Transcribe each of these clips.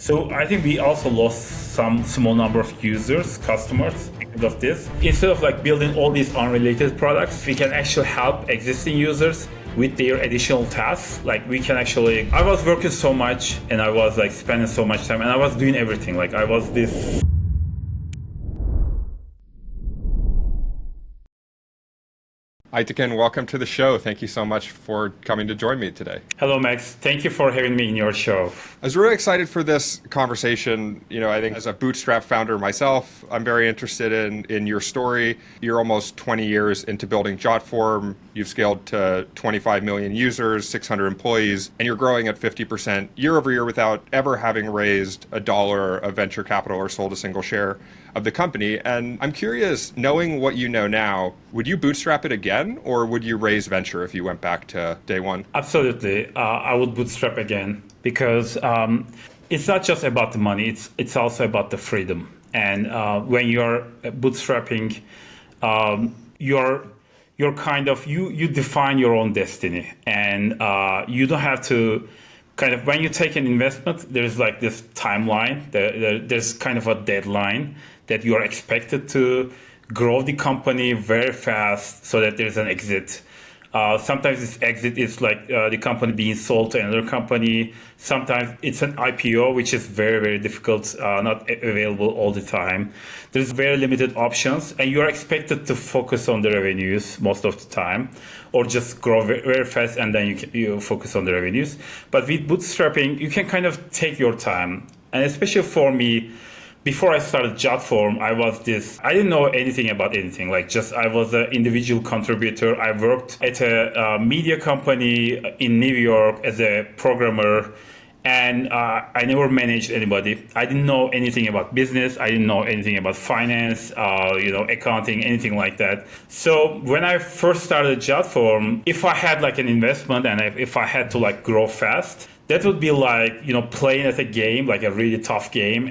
So I think we also lost some small number of users, customers because of this. Instead of like building all these unrelated products, we can actually help existing users with their additional tasks. Like we can actually, I was working so much and I was like spending so much time and I was doing everything. Like I was this. Aytekin, welcome to the show. Thank you so much for coming to join me today. Hello, Max. Thank you for having me in your show. I was really excited for this conversation. I think as a Bootstrap founder myself, I'm very interested in your story. You're almost 20 years into building Jotform. You've scaled to 25 million users, 600 employees, and you're growing at 50% year over year without ever having raised a dollar of venture capital or sold a single share of the company. And I'm curious, knowing what you know now, would you bootstrap it again, or would you raise venture if you went back to day one? Absolutely. I would bootstrap again because it's not just about the money, it's also about the freedom. And when you're bootstrapping, you're kind of, you define your own destiny. And you don't have to kind of, when you take an investment, there's like this timeline, there's kind of a deadline that you are expected to grow the company very fast so that there's an exit. Sometimes this exit is like the company being sold to another company. Sometimes it's an IPO, which is very, very difficult, not available all the time. There's very limited options, and you're expected to focus on the revenues most of the time, or just grow very, very fast and then you focus on the revenues. But with bootstrapping, you can kind of take your time. And especially for me, before I started Jotform, I didn't know anything about anything. I was an individual contributor. I worked at a media company in New York as a programmer, and I never managed anybody. I didn't know anything about business. I didn't know anything about finance, accounting, anything like that. So when I first started Jotform, if I had like an investment and if I had to like grow fast, that would be like, playing at a game, like a really tough game,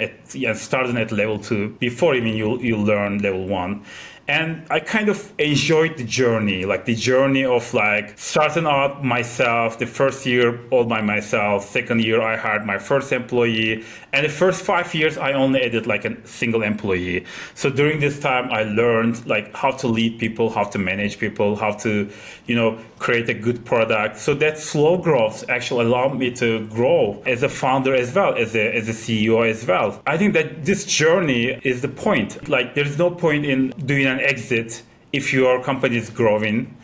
starting at level 2 before even you learn level 1. And I kind of enjoyed the journey, like the journey of like starting out myself, the first year all by myself, second year I hired my first employee, and the first 5 years I only added like a single employee. So during this time I learned like how to lead people, how to manage people, how to, create a good product. So that slow growth actually allowed me to grow as a founder as well, as a CEO as well. I think that this journey is the point. Like there's no point in doing an exit if your company is growing,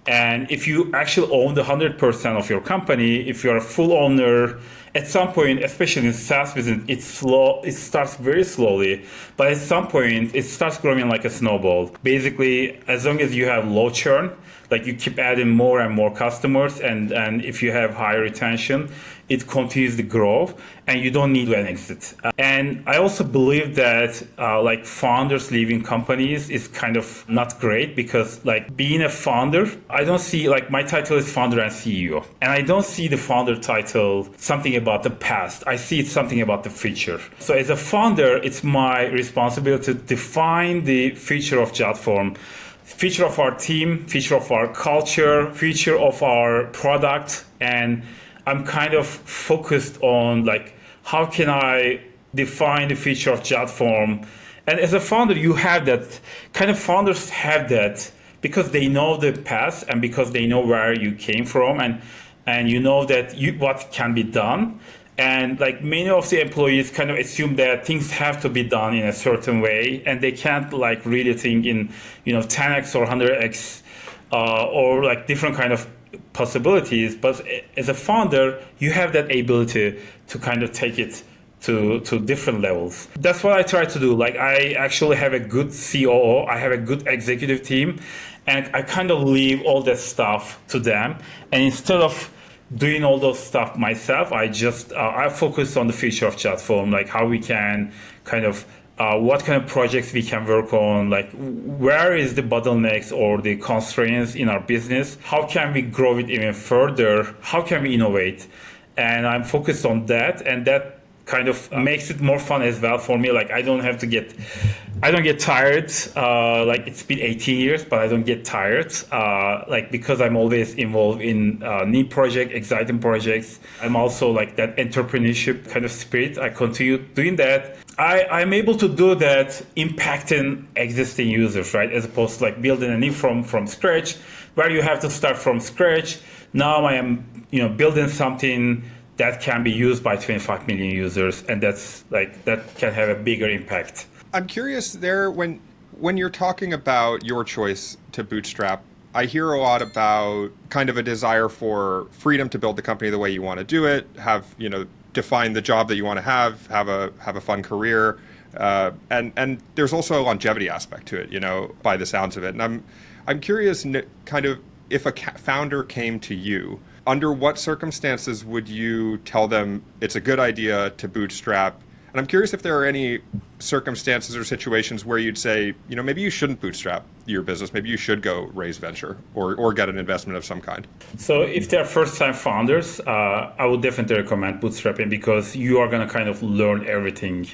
and if you actually own the 100% of your company, if you're a full owner, at some point, especially in SaaS business, it's slow. It starts very slowly, but at some point it starts growing like a snowball. Basically, as long as you have low churn, like you keep adding more and more customers, and if you have high retention, it continues to grow, and you don't need an exit. And I also believe that like founders leaving companies is kind of not great, because like being a founder, I don't see, like my title is founder and CEO, and I don't see the founder title something about the past. I see it's something about the future. So as a founder, it's my responsibility to define the future of Jotform, future of our team, future of our culture, future of our product. And I'm kind of focused on like, how can I define the future of Jotform? And as a founder, you have that, kind of founders have that because they know the past and because they know where you came from, and you know that what can be done. And like many of the employees kind of assume that things have to be done in a certain way, and they can't like really think in 10x or 100x or like different kind of possibilities. But as a founder, you have that ability to kind of take it to different levels. That's what I try to do. Like I actually have a good COO, I have a good executive team, and I kind of leave all that stuff to them. And instead of doing all those stuff myself, I focus on the future of Jotform, like how we can kind of what kind of projects we can work on, like where is the bottlenecks or the constraints in our business, how can we grow it even further, how can we innovate. And I'm focused on that, and that kind of makes it more fun as well for me. Like I don't get tired. Like it's been 18 years, but I don't get tired. Like because I'm always involved in new project, exciting projects. I'm also like that entrepreneurship kind of spirit. I continue doing that. I'm able to do that impacting existing users, right? As opposed to like building a new from scratch, where you have to start from scratch. Now I am, building something that can be used by 25 million users, and that can have a bigger impact. I'm curious there when you're talking about your choice to bootstrap, I hear a lot about kind of a desire for freedom to build the company the way you want to do it, define the job that you want to have a fun career, and there's also a longevity aspect to it, by the sounds of it. And I'm curious, kind of, if a founder came to you, under what circumstances would you tell them it's a good idea to bootstrap? And I'm curious if there are any circumstances or situations where you'd say, maybe you shouldn't bootstrap your business. Maybe you should go raise venture or get an investment of some kind. So if they're first-time founders, I would definitely recommend bootstrapping because you are going to kind of learn everything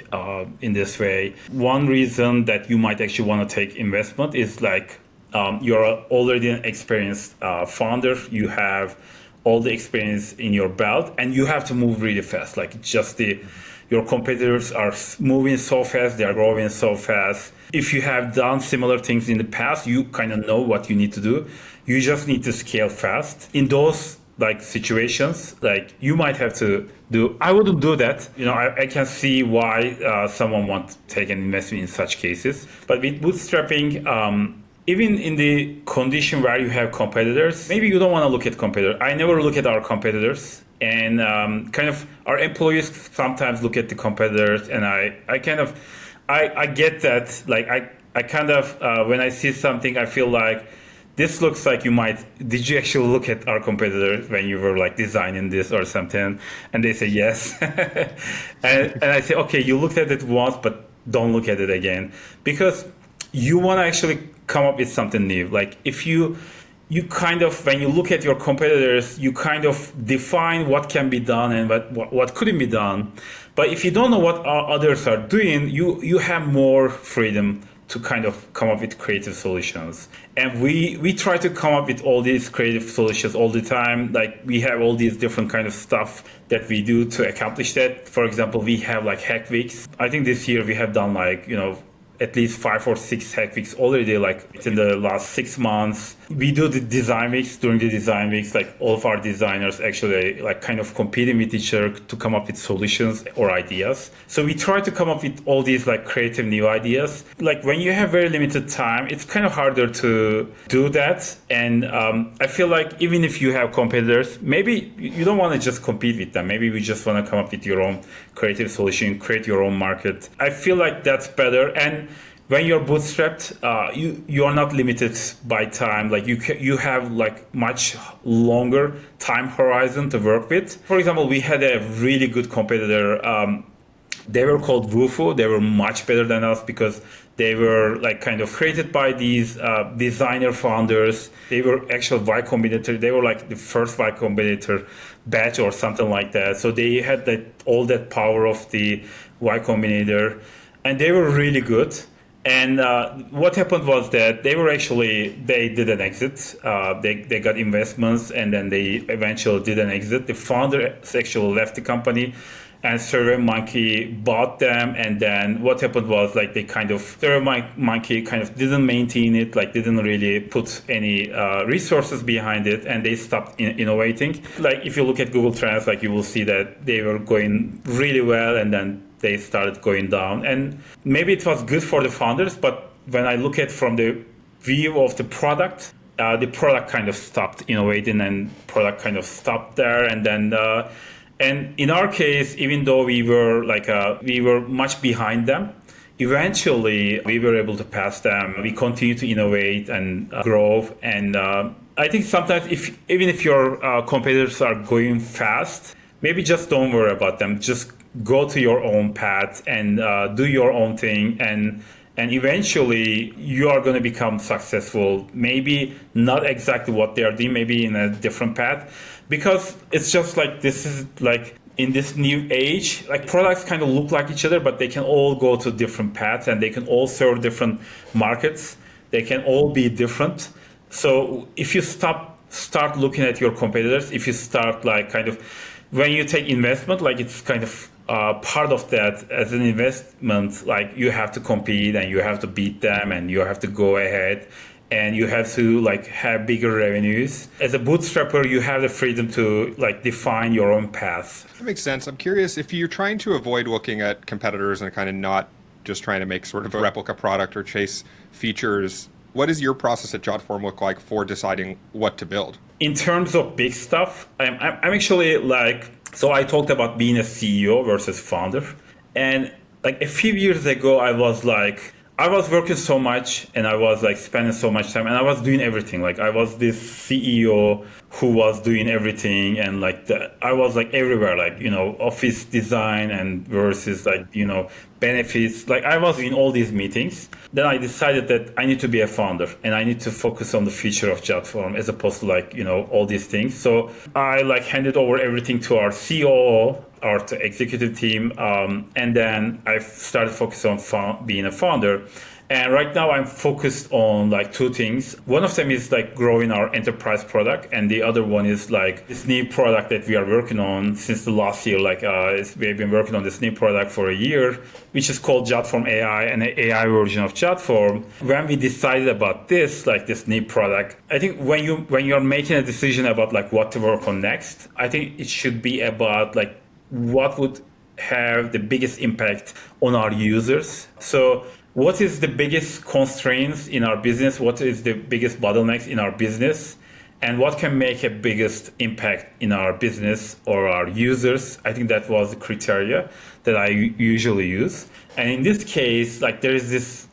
in this way. One reason that you might actually want to take investment is like you're already an experienced founder. You have all the experience in your belt, and you have to move really fast. Like your competitors are moving so fast, they are growing so fast. If you have done similar things in the past, you kind of know what you need to do. You just need to scale fast. In those like situations, like you might have to do. I wouldn't do that. I can see why someone wants to take an investment in such cases. But with bootstrapping, even in the condition where you have competitors, maybe you don't want to look at competitors. I never look at our competitors. And kind of our employees sometimes look at the competitors, and I get that. Like I kind of when I see something, I feel like this looks like did you actually look at our competitors when you were like designing this or something? And they say yes, and I say okay, you looked at it once, but don't look at it again, because you want to actually come up with something new. Like if you kind of, when you look at your competitors, you kind of define what can be done and what couldn't be done. But if you don't know what others are doing, you have more freedom to kind of come up with creative solutions. And we try to come up with all these creative solutions all the time. Like we have all these different kind of stuff that we do to accomplish that. For example, we have like hack weeks. I think this year we have done like, at least 5 or 6 hack weeks already, like in the last 6 months. We do the design weeks. During the design weeks, like all of our designers actually like kind of competing with each other to come up with solutions or ideas. So we try to come up with all these like creative new ideas. Like when you have very limited time, it's kind of harder to do that. And I feel like even if you have competitors, maybe you don't want to just compete with them. Maybe we just want to come up with your own creative solution, create your own market. I feel like that's better. And when you're bootstrapped, you are not limited by time. Like you have like much longer time horizon to work with. For example, we had a really good competitor. They were called Wufu. They were much better than us because they were like kind of created by these designer founders. They were actual Y Combinator. They were like the first Y Combinator batch or something like that. So they had all that power of the Y Combinator, and they were really good. And what happened was that they did an exit. They got investments, and then they eventually did an exit. The founder actually left the company, and SurveyMonkey bought them. And then what happened was like SurveyMonkey kind of didn't maintain it, like didn't really put any resources behind it, and they stopped innovating. Like if you look at Google Trends, like you will see that they were going really well, and then they started going down. And maybe it was good for the founders, but when I look at from the view of the product kind of stopped innovating, and product kind of stopped there. And then and in our case, even though we were much behind them, eventually we were able to pass them. We continue to innovate and grow. And I think sometimes even if your competitors are going fast, maybe just don't worry about them. Just go to your own path and do your own thing, and eventually you are going to become successful. Maybe not exactly what they are doing, maybe in a different path, because it's just like this is like in this new age, like products kind of look like each other, but they can all go to different paths and they can all serve different markets. They can all be different. So if you start looking at your competitors, if you start like kind of when you take investment, like it's kind of part of that as an investment, like you have to compete and you have to beat them and you have to go ahead and you have to like have bigger revenues. As a bootstrapper, you have the freedom to like define your own path. That makes sense. I'm curious if you're trying to avoid looking at competitors and kind of not just trying to make sort of a replica product or chase features. What does your process at Jotform look like for deciding what to build? In terms of big stuff, I'm actually like, so I talked about being a CEO versus founder. And like a few years ago, I was working so much and I was like spending so much time and I was doing everything. Like I was this CEO who was doing everything and like I was like everywhere, like, office design and versus like, benefits. Like I was in all these meetings. Then I decided that I need to be a founder and I need to focus on the future of Jotform as opposed to like, all these things. So I like handed over everything to our COO, our executive team. And then I started focusing on being a founder. And right now I'm focused on like two things. One of them is like growing our enterprise product. And the other one is like this new product that we are working on since the last year. Like we've been working on this new product for a year, which is called Jotform AI, an AI version of Jotform. When we decided about this, like this new product, I think when you're making a decision about like what to work on next, I think it should be about like what would have the biggest impact on our users. So what is the biggest constraints in our business? What is the biggest bottlenecks in our business? And what can make a biggest impact in our business or our users? I think that was the criteria that I usually use. And in this case, like there is this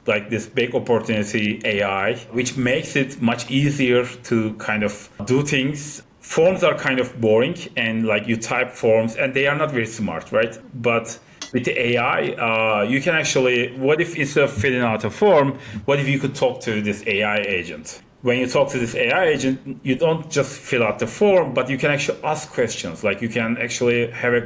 big opportunity, AI, which makes it much easier to kind of do things. Forms are kind of boring and like you type forms and they are not very smart, right? But with the AI, you can actually, what if instead of filling out a form, what if you could talk to this AI agent? When you talk to this AI agent, you don't just fill out the form, but you can actually ask questions. Like you can actually have a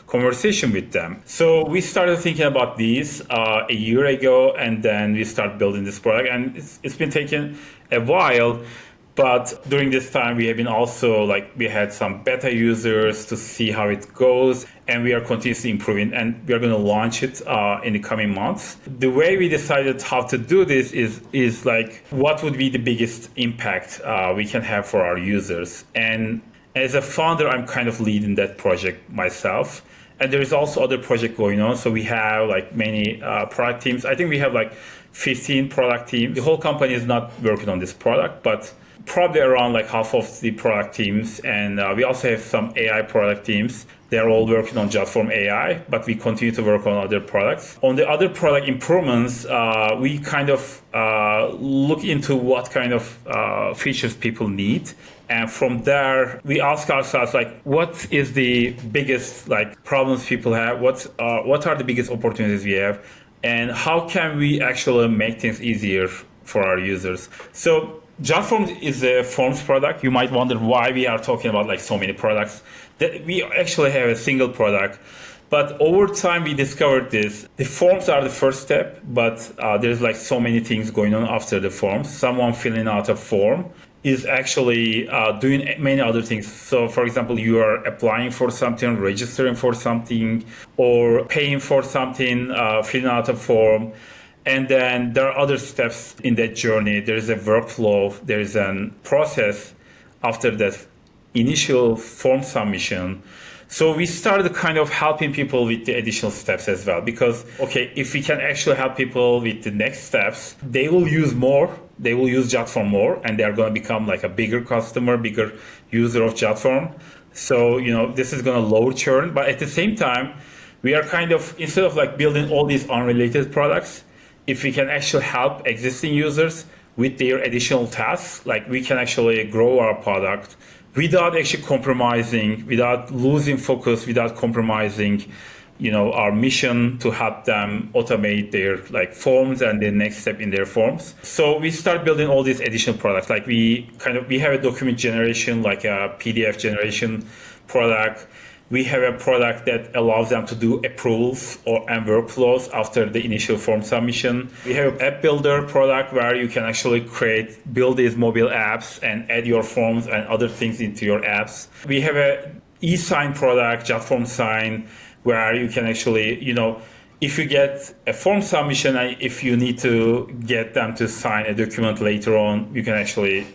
conversation with them. So we started thinking about these a year ago, and then we started building this product. And it's been taking a while. But during this time, we have been also we had some beta users to see how it goes, and we are continuously improving, and we are going to launch it in the coming months. The way we decided how to do this is like what would be the biggest impact we can have for our users. And as a founder, I'm kind of leading that project myself. And there is also other project going on. So we have like many product teams. I think we have like 15 product teams. The whole company is not working on this product, but probably around like half of the product teams. And we also have some AI product teams. They're all working on Jotform AI, but we continue to work on other products. On the other product improvements, we kind of look into what kind of features people need. And from there, we ask ourselves, like, what is the biggest problems people have? What are the biggest opportunities we have? And how can we actually make things easier for our users? So Jotform is a forms product. You might wonder why we are talking about so many products. That we actually have a single product. But over time, we discovered this. The forms are the first step, but there's so many things going on after the forms. Someone filling out a form is actually doing many other things. So, for example, you are applying for something, registering for something, or paying for something, filling out a form. And then there are other steps in that journey. There is a workflow, there is a process after that initial form submission. So we started kind of helping people with the additional steps as well, because, okay, if we can actually help people with the next steps, they will use more, they will use Jotform more, and they're going to become a bigger customer, bigger user of Jotform. So, this is going to lower churn, but at the same time, we are kind of, instead of building all these unrelated products, if we can actually help existing users with their additional tasks, we can actually grow our product without actually compromising, without losing focus, without compromising, our mission to help them automate their forms and the next step in their forms. So we start building all these additional products. We have a document generation, a PDF generation product. We have a product that allows them to do approvals and workflows after the initial form submission. We have an app builder product where you can actually build these mobile apps and add your forms and other things into your apps. We have a e-sign product, Jotform Sign, where you can actually, if you get a form submission, if you need to get them to sign a document later on, you can actually,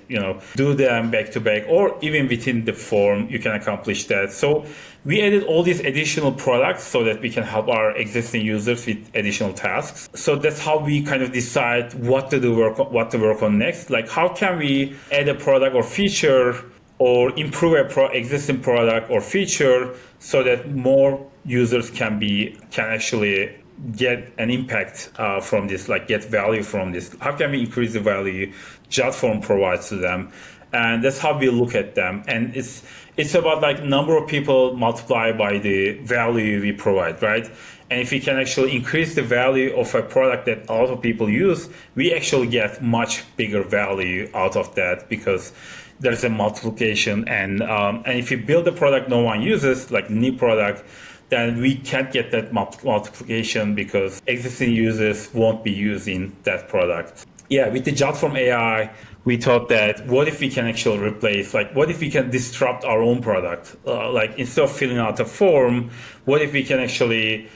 do them back to back, or even within the form, you can accomplish that. So we added all these additional products so that we can help our existing users with additional tasks. So that's how we kind of decide what to work on next. Like, how can we add a product or feature or improve existing product or feature so that more users can actually get an impact from this, like get value from this. How can we increase the value Jotform provides to them? And that's how we look at them. And it's about like number of people multiplied by the value we provide, right? And if we can actually increase the value of a product that a lot of people use, we actually get much bigger value out of that because there's a multiplication. And if you build a product no one uses, like new product, then we can't get that multiplication because existing users won't be using that product. Yeah, with the Jotform AI, we thought that what if we can actually replace, like what if we can disrupt our own product? Like instead of filling out a form, what if we can actually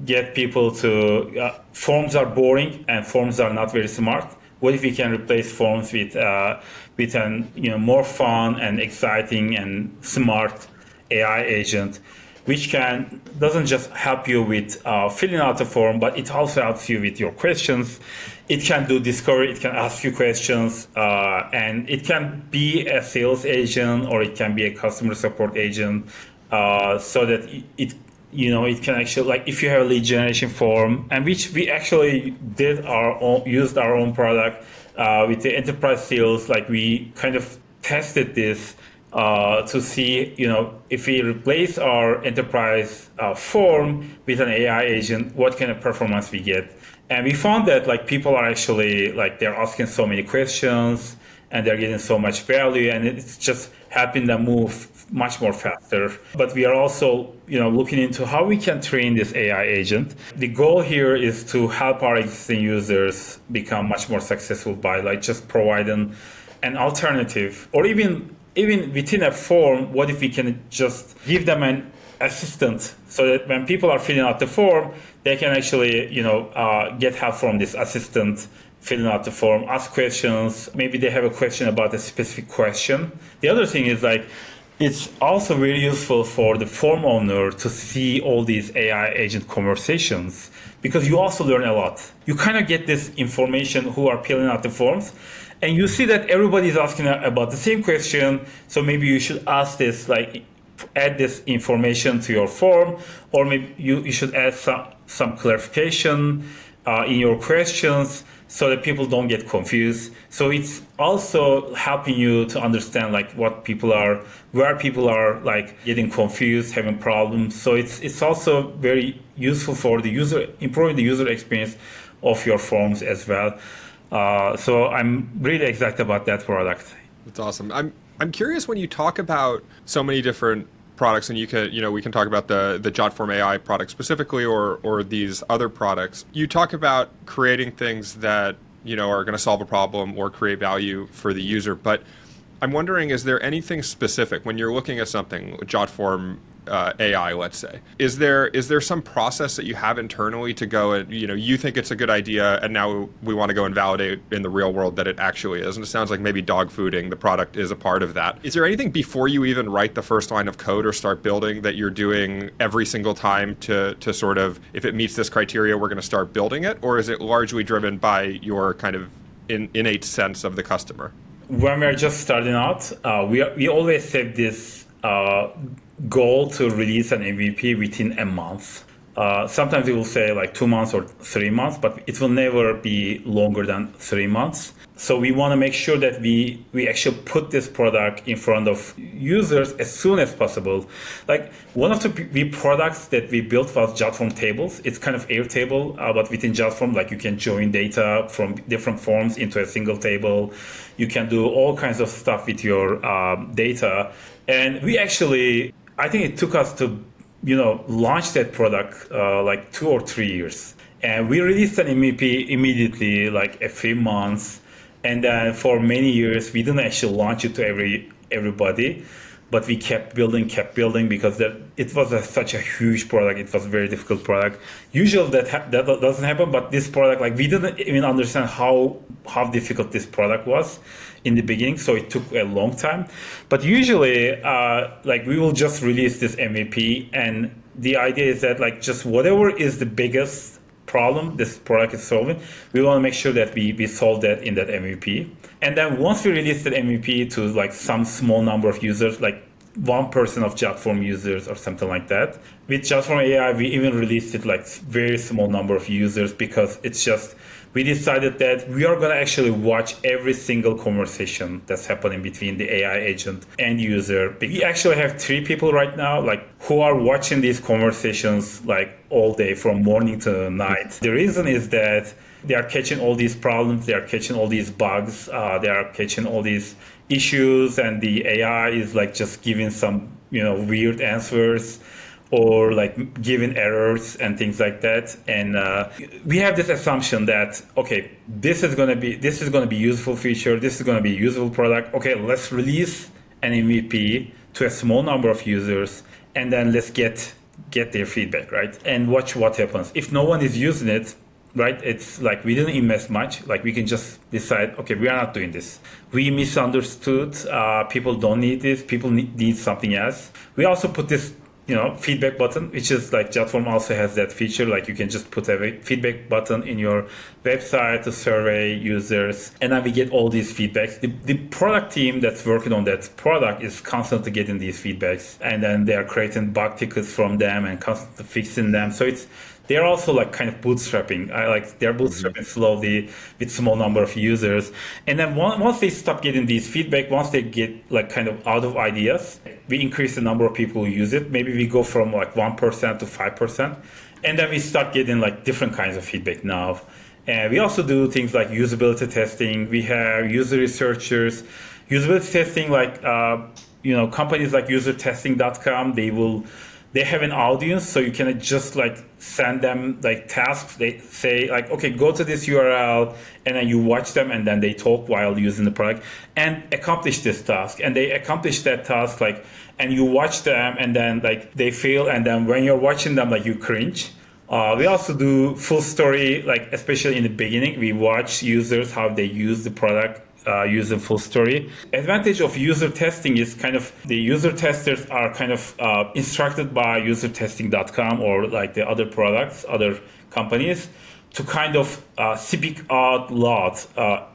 get people to, forms are boring and forms are not very smart. What if we can replace forms with an more fun and exciting and smart AI agent, which doesn't just help you with filling out a form, but it also helps you with your questions. It can do discovery, it can ask you questions, and it can be a sales agent or it can be a customer support agent, so that it can actually, like if you have a lead generation form, and which we actually used our own product with the enterprise sales, like we kind of tested this to see, if we replace our enterprise form with an AI agent, what kind of performance we get. And we found that like people are actually like they're asking so many questions and they're getting so much value, and it's just helping them move much more faster. But we are also, looking into how we can train this AI agent. The goal here is to help our existing users become much more successful by like just providing an alternative, or even within a form, what if we can just give them an assistant so that when people are filling out the form, they can actually, get help from this assistant filling out the form, ask questions. Maybe they have a question about a specific question. The other thing is like, it's also very useful for the form owner to see all these AI agent conversations, because you also learn a lot. You kind of get this information who are filling out the forms, and you see that everybody's asking about the same question. So maybe you should ask this, like add this information to your form, or maybe you should add some clarification in your questions so that people don't get confused. So it's also helping you to understand like where people are like getting confused, having problems. So it's also very useful for the user, improving the user experience of your forms as well. So I'm really excited about that product. That's awesome. I'm curious, when you talk about so many different products, and we can talk about the Jotform AI product specifically, or these other products. You talk about creating things that are going to solve a problem or create value for the user. But I'm wondering, is there anything specific when you're looking at something, Jotform AI, let's say? Is there some process that you have internally to go and, you think it's a good idea and now we want to go and validate in the real world that it actually is? And it sounds like maybe dog fooding, the product, is a part of that. Is there anything before you even write the first line of code or start building that you're doing every single time to sort of, if it meets this criteria, we're going to start building it? Or is it largely driven by your kind of innate sense of the customer? When we're just starting out, we always have this goal to release an MVP within a month. Sometimes we will say like 2 months or 3 months, but it will never be longer than 3 months. So we want to make sure that we actually put this product in front of users as soon as possible. Like one of the products that we built was Jotform tables. It's kind of Airtable, but within Jotform, like you can join data from different forms into a single table. You can do all kinds of stuff with your data. And I think it took us to, launch that product like 2 or 3 years. And we released an MVP immediately, like a few months. And then for many years, we didn't actually launch it to everybody, but we kept building because it was such a huge product. It was a very difficult product. Usually that doesn't happen, but this product, like we didn't even understand how difficult this product was in the beginning, so it took a long time. But usually, like we will just release this MVP, and the idea is that like just whatever is the biggest problem this product is solving, we want to make sure that we solve that in that MVP. And then once we release that MVP to like some small number of users, like 1% of Jotform users or something like that, with Jotform AI, we even released it like very small number of users because it's just, we decided that we are going to actually watch every single conversation that's happening between the AI agent and user. We actually have 3 people right now, like who are watching these conversations like all day from morning to night. The reason is that they are catching all these problems, they are catching all these bugs, they are catching all these issues, and the AI is like just giving some, weird answers, or like giving errors and things like that. And we have this assumption that, okay, this is gonna be useful feature, this is gonna be a useful product. Okay, let's release an MVP to a small number of users, and then let's get their feedback, right? And watch what happens. If no one is using it, right, it's like we didn't invest much. Like we can just decide, okay, we are not doing this. We misunderstood. People don't need this. People need something else. We also put this feedback button, which is like Jotform also has that feature. Like you can just put a feedback button in your website to survey users, and then we get all these feedbacks. The product team that's working on that product is constantly getting these feedbacks, and then they are creating bug tickets from them and constantly fixing them. So they're also like kind of bootstrapping. They're bootstrapping slowly with small number of users. And then once they stop getting these feedback, once they get like kind of out of ideas, we increase the number of people who use it. Maybe we go from like 1% to 5%. And then we start getting like different kinds of feedback now. And we also do things like usability testing. We have user researchers. Usability testing, like, companies like usertesting.com, they have an audience, so you can just like send them like tasks. They say like, okay, go to this URL, and then you watch them, and then they talk while using the product and accomplish this task. And they accomplish that task, like, and you watch them, and then like they fail, and then when you're watching them, like you cringe. We also do full story, like especially in the beginning, we watch users how they use the product. User full story. Advantage of user testing is kind of the user testers are kind of instructed by usertesting.com or like the other products, other companies, to kind of speak out loud.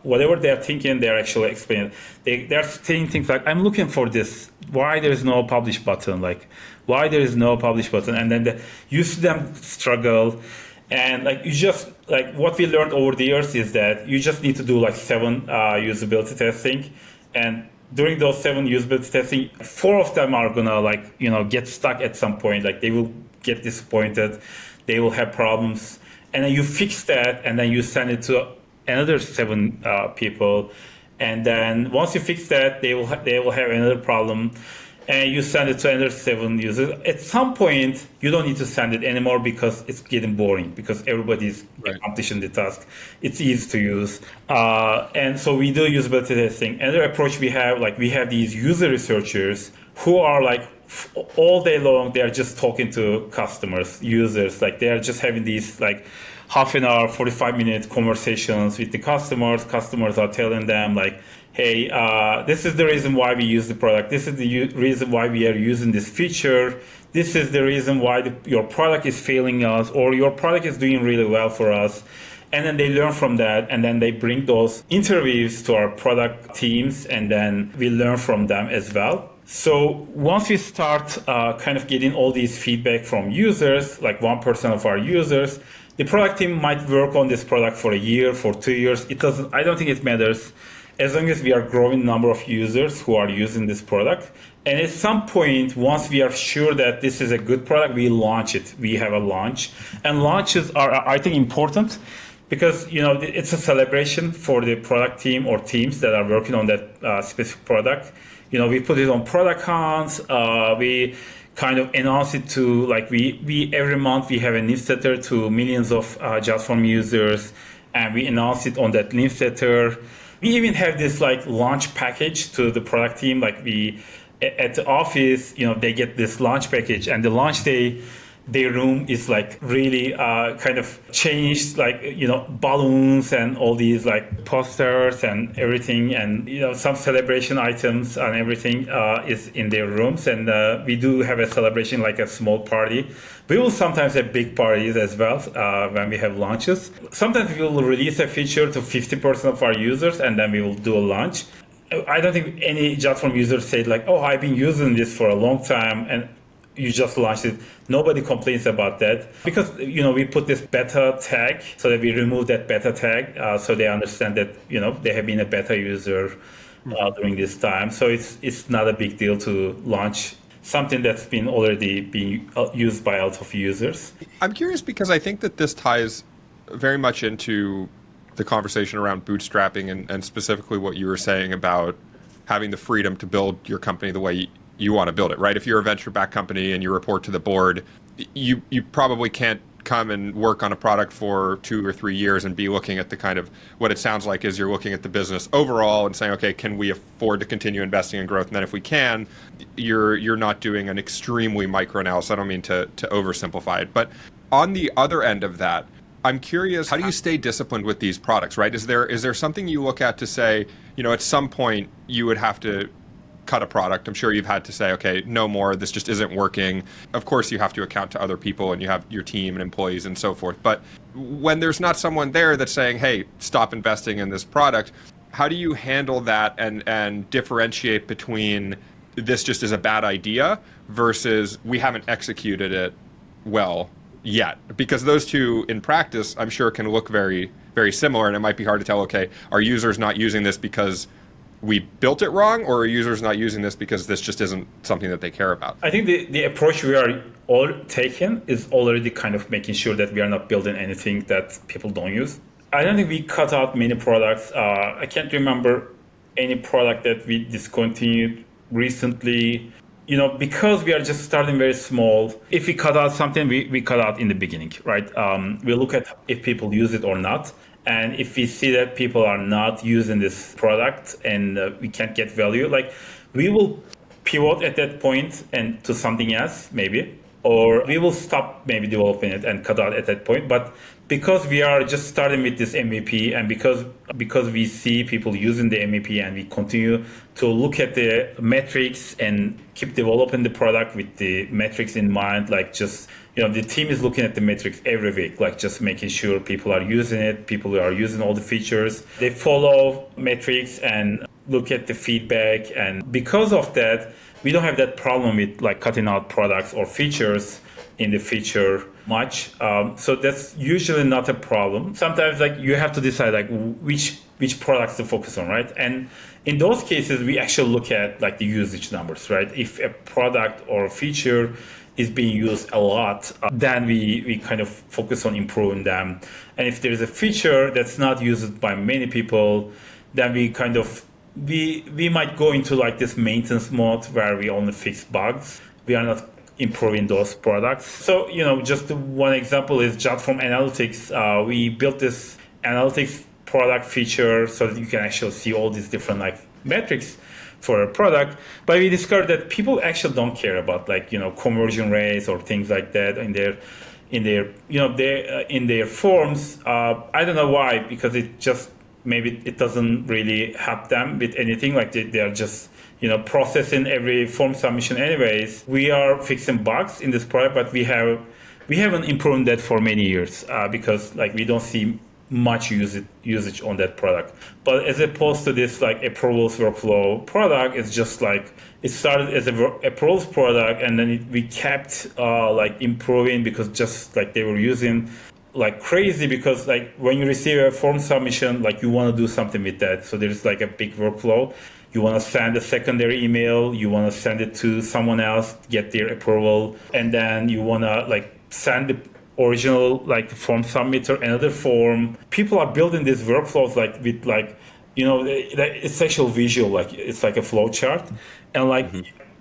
Whatever they're thinking, they're actually explaining. They're saying things like, I'm looking for this. Why there is no publish button? Like, why there is no publish button? And then you see them struggle. And like you just like what we learned over the years is that you just need to do like 7 usability testing, and during those 7 usability testing, 4 of them are gonna like get stuck at some point. Like they will get disappointed, they will have problems, and then you fix that, and then you send it to another 7 people, and then once you fix that, they will have another problem. And you send it to another 7 users. At some point, you don't need to send it anymore because it's getting boring, because everybody's accomplishing the task. It's easy to use. And so we do usability testing. Another approach we have these user researchers who are like all day long, they're just talking to customers, users. Like they're just having these like half an hour, 45-minute conversations with the customers. Customers are telling them like, hey, this is the reason why we use the product. This is the reason why we are using this feature. This is the reason why your product is failing us, or your product is doing really well for us. And then they learn from that, and then they bring those interviews to our product teams, and then we learn from them as well. So once we start kind of getting all these feedback from users, like 1% of our users, the product team might work on this product for a year, for 2 years. I don't think it matters. As long as we are growing number of users who are using this product. And at some point, once we are sure that this is a good product, we launch it. We have a launch. And launches are, I think, important because, it's a celebration for the product team or teams that are working on that specific product. We put it on product hunts. We kind of announce it to like we every month we have a newsletter to millions of Jotform users, and we announce it on that newsletter. We even have this like launch package to the product team. Like we at the office, they get this launch package, and the launch day, their room is like really kind of changed, like balloons and all these like posters and everything, and some celebration items and everything is in their rooms. And we do have a celebration, like a small party. We will sometimes have big parties as well when we have launches. Sometimes we will release a feature to 50% of our users, and then we will do a launch. I don't think any Jotform user said like, "Oh, I've been using this for a long time," and you just launched it. Nobody complains about that, because we put this beta tag, so that we remove that beta tag, so they understand that they have been a beta user during this time. So it's not a big deal to launch something that's been already being used by a lot of users. I'm curious because I think that this ties very much into the conversation around bootstrapping and specifically what you were saying about having the freedom to build your company the way you want to build it, right? If you're a venture-backed company and you report to the board, you probably can't come and work on a product for 2 or 3 years and be looking at the kind of, what it sounds like is you're looking at the business overall and saying, okay, can we afford to continue investing in growth? And then if we can, you're not doing an extremely micro analysis. I don't mean to oversimplify it, but on the other end of that, I'm curious, how do you stay disciplined with these products, right? Is there something you look at to say, at some point you would have to cut a product? I'm sure you've had to say, okay, no more, this just isn't working. Of course, you have to account to other people and you have your team and employees and so forth. But when there's not someone there that's saying, hey, stop investing in this product, how do you handle that and differentiate between this just is a bad idea versus we haven't executed it well yet? Because those two in practice, I'm sure, can look very, very similar, and it might be hard to tell, okay, are users not using this because we built it wrong, or are users not using this because this just isn't something that they care about? I think the approach we are all taking is already kind of making sure that we are not building anything that people don't use. I don't think we cut out many products. I can't remember any product that we discontinued recently. Because we are just starting very small, if we cut out something, we cut out in the beginning, right? We look at if people use it or not. And if we see that people are not using this product and we can't get value, like we will pivot at that point and to something else, maybe, or we will stop maybe developing it and cut out at that point. But because we are just starting with this MVP, and because we see people using the MVP, and we continue to look at the metrics and keep developing the product with the metrics in mind, like just the team is looking at the metrics every week, like just making sure people are using it, people are using all the features. They follow metrics and look at the feedback. And because of that, we don't have that problem with like cutting out products or features in the feature much. So that's usually not a problem. Sometimes like you have to decide like which products to focus on, right? And in those cases, we actually look at like the usage numbers, right? If a product or a feature is being used a lot, then we kind of focus on improving them. And if there's a feature that's not used by many people, then we kind of, we might go into like this maintenance mode where we only fix bugs. We are not improving those products. So, just one example is Jotform Analytics. We built this analytics product feature so that you can actually see all these different like metrics for a product, but we discovered that people actually don't care about like conversion rates or things like that in their forms. I don't know why, because it just maybe it doesn't really help them with anything. Like they are just processing every form submission anyways. We are fixing bugs in this product, but we haven't improved that for many years because like we don't see much usage on that product. But as opposed to this like approvals workflow product, it's just like it started as a approvals product, and then we kept like improving because just like they were using like crazy, because like when you receive a form submission, like you want to do something with that. So there's like a big workflow. You want to send a secondary email, you want to send it to someone else, get their approval, and then you want to like send the original like the form submitter another form. People are building these workflows like with like it's actual visual, like it's like a flow chart, and like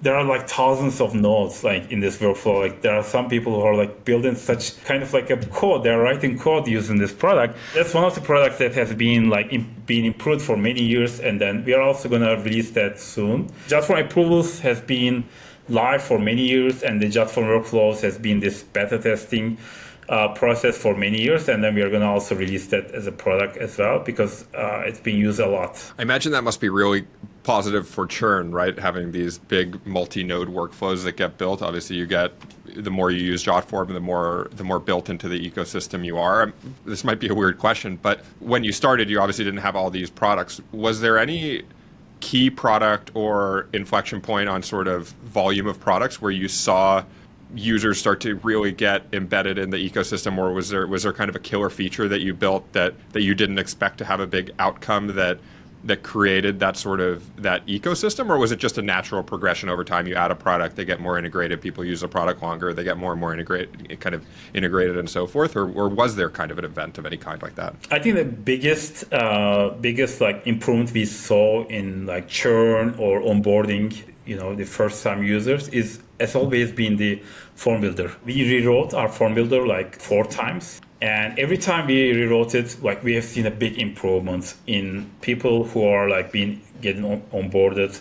there are like thousands of nodes like in this workflow. Like there are some people who are like building such kind of like a code. They're writing code using this product. That's one of the products that has been like been improved for many years, and then we are also gonna release that soon. Jotform approvals has been live for many years, and the Jotform workflows has been this beta testing process for many years, and then we are going to also release that as a product as well because it's being used a lot. I imagine that must be really positive for churn, right? Having these big multi-node workflows that get built. Obviously, you get the more you use Jotform, the more built into the ecosystem you are. This might be a weird question, but when you started, you obviously didn't have all these products. Was there any key product or inflection point on sort of volume of products where you saw users start to really get embedded in the ecosystem, or was there kind of a killer feature that you built that you didn't expect to have a big outcome that created that sort of that ecosystem, or was it just a natural progression over time? You add a product, they get more integrated, people use the product longer, they get more and more integrated and so forth, or was there kind of an event of any kind like that? I think the biggest like improvement we saw in like churn or onboarding, the first time users has always been the form builder. We rewrote our form builder like 4 times. And every time we rewrote it, like we have seen a big improvement in people who are like getting onboarded,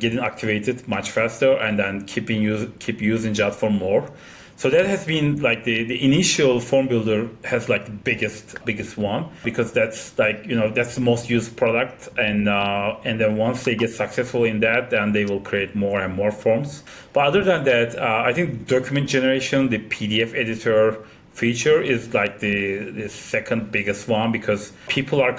getting activated much faster, and then keep using Jotform more. So that has been like the initial form builder has like the biggest one, because that's like that's the most used product, and then once they get successful in that, then they will create more and more forms. But other than that, I think document generation, the PDF editor feature is like the second biggest one, because people are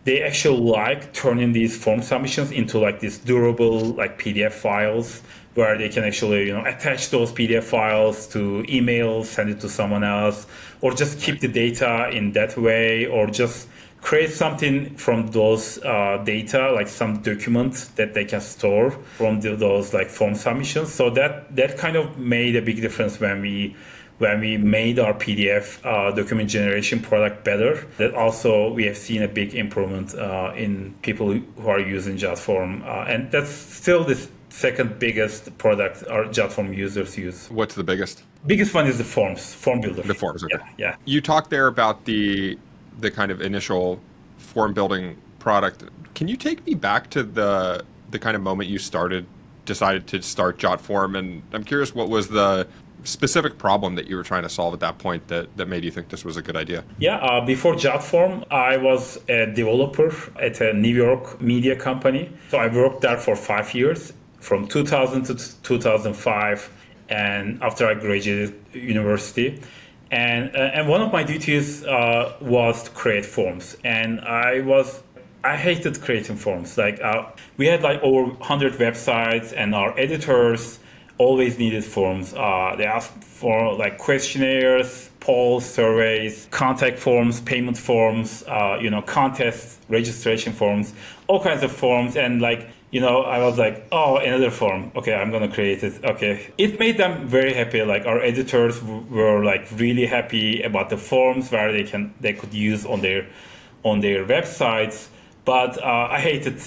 they actually like turning these form submissions into like these durable like PDF files where they can actually attach those PDF files to email, send it to someone else, or just keep the data in that way, or just create something from those data, like some document that they can store from those like form submissions. So that kind of made a big difference when we made our PDF document generation product better. That also we have seen a big improvement in people who are using Jotform, and that's still the second biggest product our Jotform users use. What's the biggest? Biggest one is the form builder. The forms, okay. Yeah. You talked there about the kind of initial form building product. Can you take me back to the kind of moment you decided to start Jotform? And I'm curious, what was the specific problem that you were trying to solve at that point that made you think this was a good idea? Yeah, before Jotform, I was a developer at a New York media company. So I worked there for 5 years, from 2000 to 2005, and after I graduated university. And one of my duties was to create forms. And I hated creating forms. Like we had like over 100 websites, and our editors always needed forms. They asked for like questionnaires, polls, surveys, contact forms, payment forms, contests, registration forms, all kinds of forms. And like, I was like, oh, another form. Okay, I'm gonna create it. Okay. It made them very happy. Like our editors were like really happy about the forms where they could use on their websites. But I hated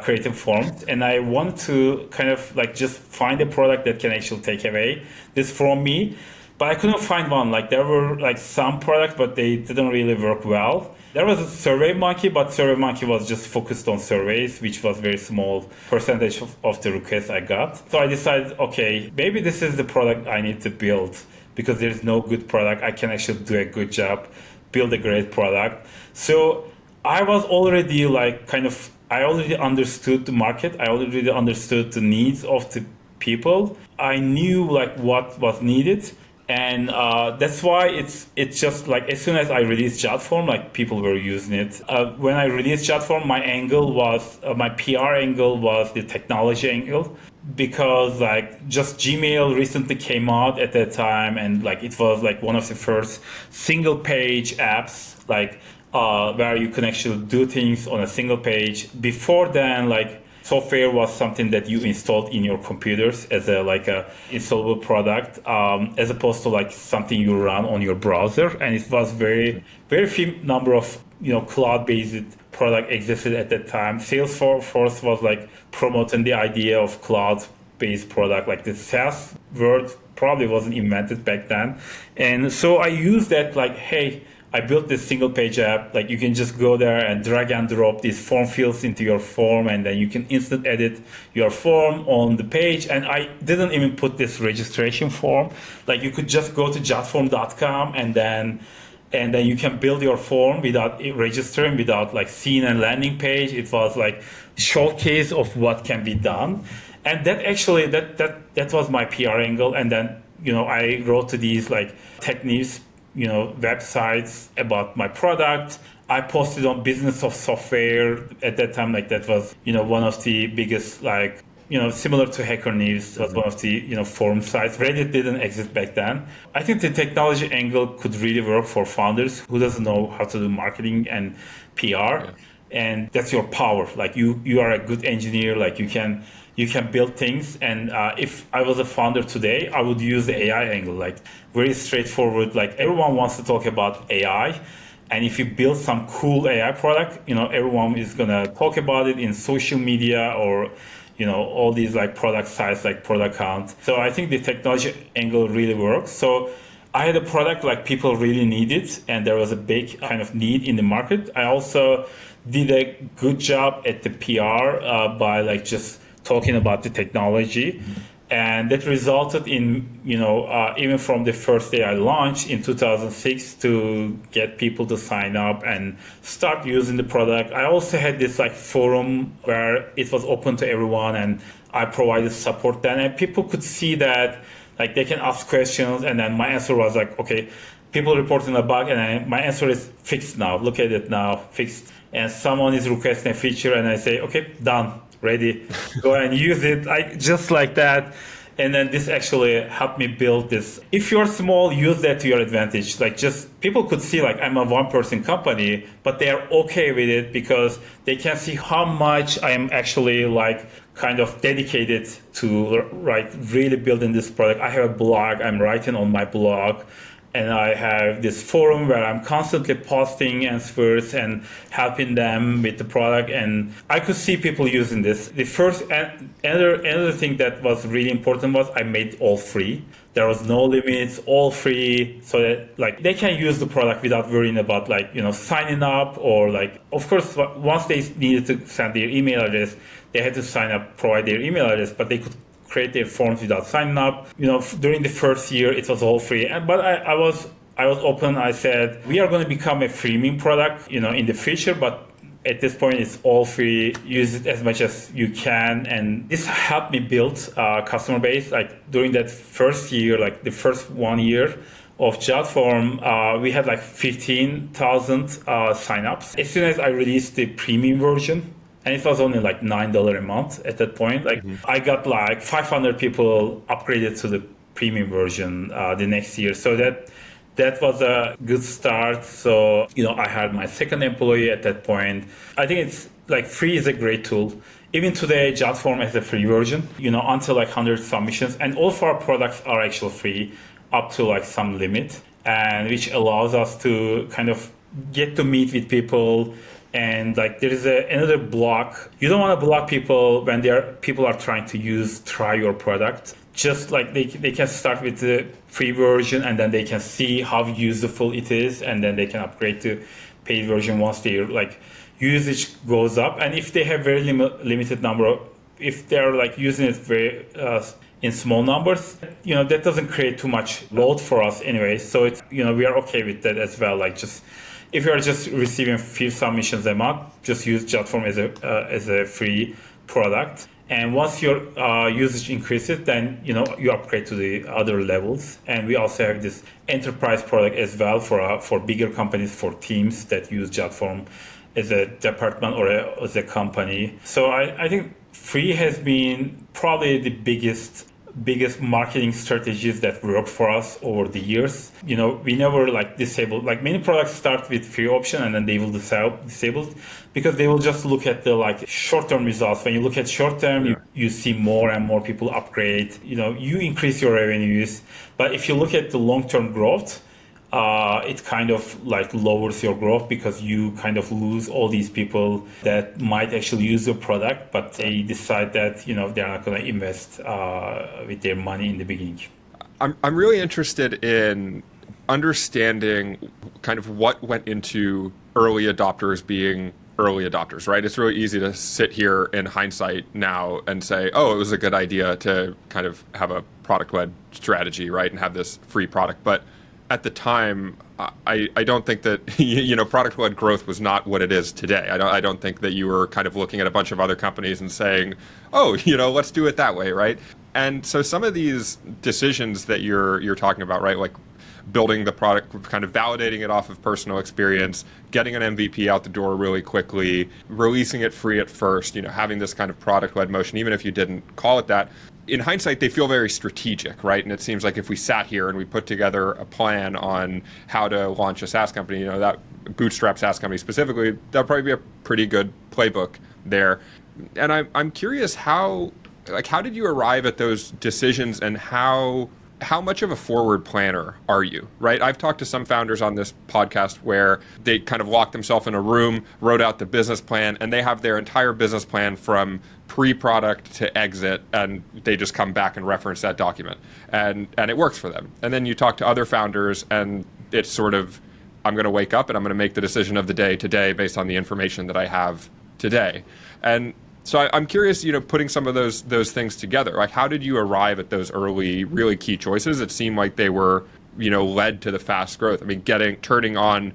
creating forms, and I wanted to kind of like just find a product that can actually take away this from me. But I couldn't find one. Like there were like some products, but they didn't really work well. There was a SurveyMonkey, but SurveyMonkey was just focused on surveys, which was very small percentage of the requests I got. So I decided, okay, maybe this is the product I need to build, because there's no good product. I can actually do a good job, build a great product. So I was already like I already understood the market. I already understood the needs of the people. I knew like what was needed. And that's why it's just like as soon as I released Jotform, like people were using it. When I released Jotform, my PR angle was the technology angle, because like just Gmail recently came out at that time, and like it was like one of the first single page apps, like where you can actually do things on a single page. Before then, like software was something that you installed in your computers as a installable product, as opposed to like something you run on your browser. And it was very few number of cloud-based product existed at that time. Salesforce was like promoting the idea of cloud based product. Like the SaaS word probably wasn't invented back then. And so I used that like, hey, I built this single page app. Like you can just go there and drag and drop these form fields into your form, and then you can instant edit your form on the page. And I didn't even put this registration form. Like you could just go to jotform.com and then you can build your form without registering, without like seeing a landing page. It was like showcase of what can be done. And that actually, that was my PR angle. And then, I wrote to these like tech news, websites about my product. I posted on Business of Software at that time. Like that was, one of the biggest, like, similar to Hacker News, was one of the, forum sites. Reddit didn't exist back then. I think the technology angle could really work for founders who doesn't know how to do marketing and PR. Yeah. And that's your power. Like you are a good engineer. Like you can build things. And if I was a founder today, I would use the AI angle, like very straightforward. Like everyone wants to talk about AI. And if you build some cool AI product, everyone is going to talk about it in social media or, all these like product sites, like product count. So I think the technology angle really works. So I had a product like people really needed, and there was a big kind of need in the market. I also did a good job at the PR by like just talking about the technology. And that resulted in, even from the first day I launched in 2006 to get people to sign up and start using the product. I also had this like forum where it was open to everyone, and I provided support then. And people could see that like they can ask questions, and then my answer was like, okay, people reporting a bug, and my answer is fixed now. Look at it now, fixed. And someone is requesting a feature, and I say, okay, done. Ready, go and use it. Just like that. And then this actually helped me build this. If you're small, use that to your advantage. Like just people could see like I'm a one-person company, but they are okay with it because they can see how much I am actually like kind of dedicated to really building this product. I have a blog, I'm writing on my blog. And I have this forum where I'm constantly posting answers and helping them with the product. And I could see people using this. The first, another thing that was really important was I made all free. There was no limits, all free, so that like they can use the product without worrying about like, signing up or like, of course, once they needed to send their email address, they had to sign up, provide their email address, but they could create their forms without signing up. During the first year, it was all free. But I was open. I said, we are going to become a freemium product, in the future, but at this point, it's all free. Use it as much as you can. And this helped me build a customer base. Like during that first year, like the first 1 year of Jotform, we had like 15,000 signups. As soon as I released the premium version, and it was only like $9 a month at that point. Like I got like 500 people upgraded to the premium version the next year. So that was a good start. So, I had my second employee at that point. I think it's like free is a great tool. Even today, Jotform has a free version, until like 100 submissions. And all of our products are actually free up to like some limit, and which allows us to kind of get to meet with people. And like there is another block. You don't want to block people when people are trying to try your product. Just like they can start with the free version, and then they can see how useful it is, and then they can upgrade to paid version once their like usage goes up. And if they have very limited number, if they're like using it very in small numbers, that doesn't create too much load for us anyway. So it's we are okay with that as well. Like just if you are just receiving a few submissions a month, just use Jotform as a free product. And once your usage increases, then you upgrade to the other levels. And we also have this enterprise product as well for bigger companies, for teams that use Jotform as a department or as a company. So I think free has been probably the biggest marketing strategies that worked for us over the years. We never like disabled, like many products start with free option and then they will disabled because they will just look at the like short-term results. When you look at short-term, you see more and more people upgrade, you increase your revenues. But if you look at the long-term growth, it kind of like lowers your growth because you kind of lose all these people that might actually use your product, but they decide that, they're not going to invest with their money in the beginning. I'm really interested in understanding kind of what went into early adopters being early adopters, right? It's really easy to sit here in hindsight now and say, oh, it was a good idea to kind of have a product-led strategy, right? And have this free product. But at the time, I don't think that, product-led growth was not what it is today. I don't think that you were kind of looking at a bunch of other companies and saying, oh, let's do it that way, right? And so some of these decisions that you're talking about, right? Like building the product, kind of validating it off of personal experience, getting an MVP out the door really quickly, releasing it free at first, having this kind of product-led motion, even if you didn't call it that. In hindsight, they feel very strategic, right? And it seems like if we sat here and we put together a plan on how to launch a SaaS company, that Bootstrap SaaS company specifically, that'd probably be a pretty good playbook there. And I'm curious how did you arrive at those decisions, and how much of a forward planner are you, right? I've talked to some founders on this podcast where they kind of locked themselves in a room, wrote out the business plan, and they have their entire business plan from pre-product to exit, and they just come back and reference that document. And it works for them. And then you talk to other founders, and it's sort of, I'm going to wake up and I'm going to make the decision of the day today based on the information that I have today. And so I'm curious, putting some of those things together, like how did you arrive at those early, really key choices? It seemed like they were, led to the fast growth. I mean, turning on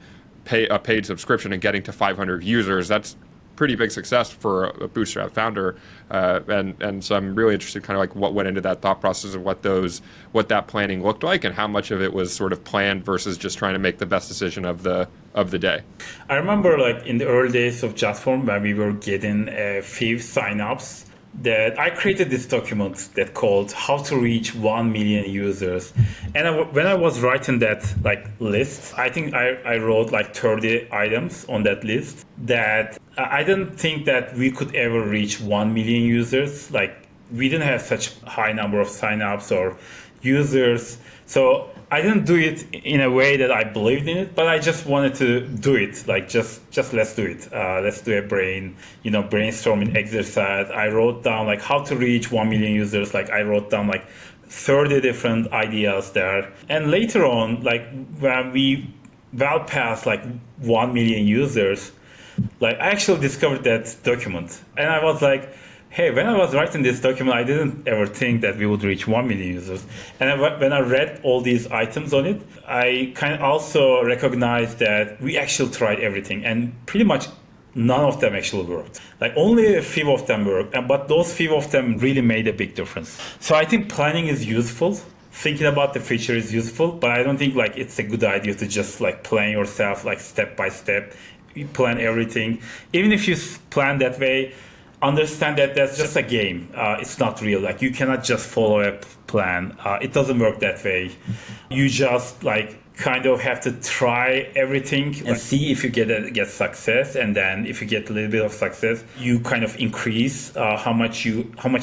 a paid subscription and getting to 500 users, that's pretty big success for a Bootstrap founder. And so I'm really interested kind of like what went into that thought process of what that planning looked like, and how much of it was sort of planned versus just trying to make the best decision of the day. I remember like in the early days of Jotform, when we were getting a few signups, that I created this document that called How to Reach 1 Million Users. And when I was writing that like list, I think I wrote like 30 items on that list that I didn't think that we could ever reach 1 million users. Like we didn't have such high number of signups or users. So I didn't do it in a way that I believed in it, but I just wanted to do it. Like just let's do it. Let's do a brainstorming exercise. I wrote down like how to reach 1 million users. Like I wrote down like 30 different ideas there. And later on, like when we well past like 1 million users, like I actually discovered that document, and I was like, hey, when I was writing this document, I didn't ever think that we would reach 1 million users. And when I read all these items on it, I kind of also recognized that we actually tried everything, and pretty much none of them actually worked. Like only a few of them worked, but those few of them really made a big difference. So I think planning is useful. Thinking about the future is useful, but I don't think like it's a good idea to just like plan yourself like step by step. You plan everything. Even if you plan that way, understand that that's just a game. It's not real. Like you cannot just follow a plan. It doesn't work that way. You just like kind of have to try everything and see if you get success. And then if you get a little bit of success, you kind of increase how much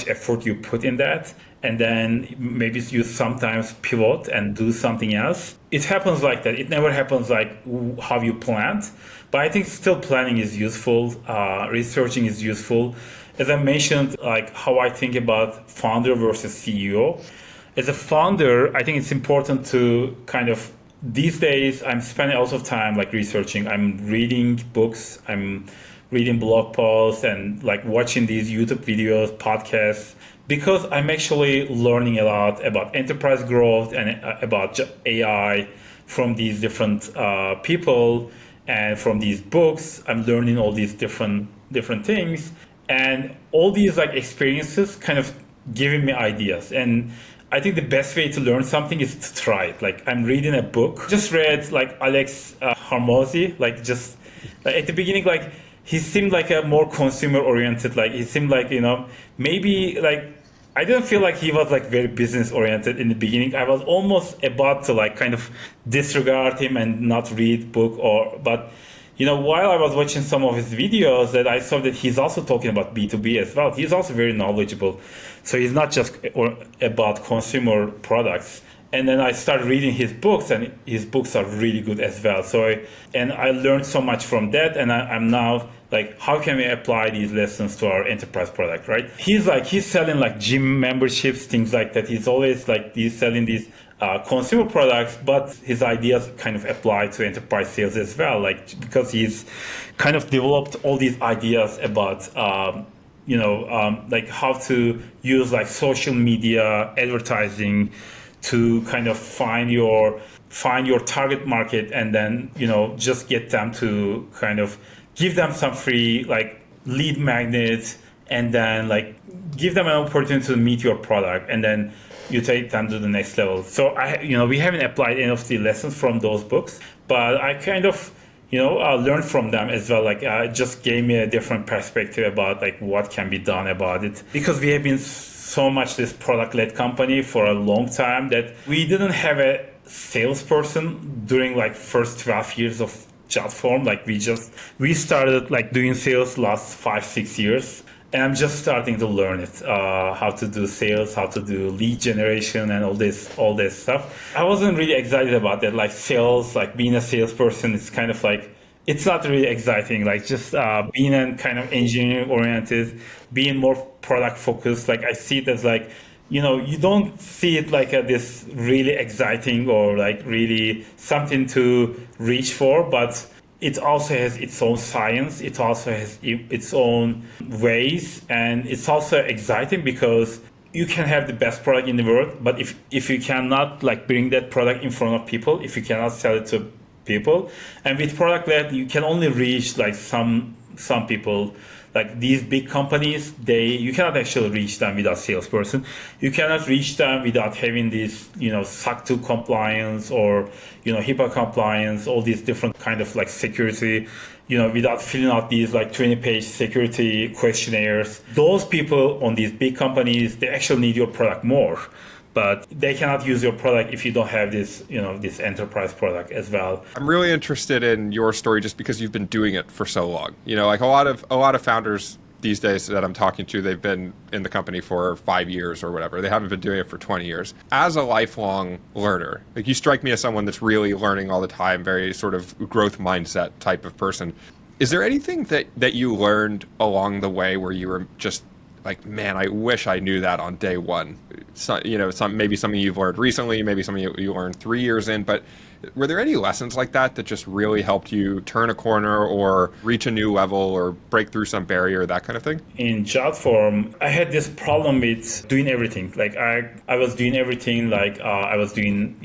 effort you put in that. And then maybe you sometimes pivot and do something else. It happens like that. It never happens like how you planned. But I think still planning is useful. Researching is useful. As I mentioned, like how I think about founder versus CEO. As a founder, I think it's important to kind of, these days I'm spending a lot of time like researching. I'm reading books. I'm reading blog posts and like watching these YouTube videos, podcasts, because I'm actually learning a lot about enterprise growth and about AI from these different people. And from these books, I'm learning all these different things, and all these like experiences kind of giving me ideas. And I think the best way to learn something is to try it. Like I'm reading a book, just read like Alex Hormozy, like just like at the beginning, like he seemed like a more consumer oriented. Like he seemed like maybe like. I didn't feel like he was like very business oriented in the beginning. I was almost about to like kind of disregard him and not read book but while I was watching some of his videos, that I saw that he's also talking about B2B as well. He's also very knowledgeable. So he's not just about consumer products. And then I started reading his books, and his books are really good as well. And I learned so much from that, and I'm now like, how can we apply these lessons to our enterprise product, right? He's selling like gym memberships, things like that. He's selling these consumer products, but his ideas kind of apply to enterprise sales as well, like because he's kind of developed all these ideas about like how to use like social media advertising to kind of find your target market, and then just get them to kind of give them some free like lead magnets, and then like give them an opportunity to meet your product, and then you take them to the next level. So we haven't applied any of the lessons from those books, but I kind of learned from them as well. Like it just gave me a different perspective about like what can be done about it, because we have been so much this product-led company for a long time that we didn't have a salesperson during like first 12 years of Jotform. Like we started like doing sales last 5-6 years, and I'm just starting to learn it, how to do sales, how to do lead generation, and all this stuff. I wasn't really excited about that. Like sales, like being a salesperson, it's kind of like, it's not really exciting. Like just being a kind of engineering oriented, being more product focused. Like I see it as like, you don't see it like this really exciting or like really something to reach for, but it also has its own science. It also has its own ways, and it's also exciting because you can have the best product in the world, but if you cannot like bring that product in front of people, if you cannot sell it to people, and with product led, you can only reach like some people. Like these big companies, you cannot actually reach them without salesperson. You cannot reach them without having this, SOC 2 compliance or, HIPAA compliance, all these different kind of like security, without filling out these like 20-page security questionnaires. Those people on these big companies, they actually need your product more, but they cannot use your product if you don't have this, this enterprise product as well. I'm really interested in your story just because you've been doing it for so long. Like a lot of founders these days that I'm talking to, they've been in the company for 5 years or whatever. They haven't been doing it for 20 years. As a lifelong learner, like you strike me as someone that's really learning all the time, very sort of growth mindset type of person. Is there anything that you learned along the way where you were just like, man, I wish I knew that on day one? So, maybe something you've learned recently, maybe something you learned 3 years in, but were there any lessons like that just really helped you turn a corner or reach a new level or break through some barrier, that kind of thing? In Jotform, I had this problem with doing everything. Like I was doing everything. Like I was doing,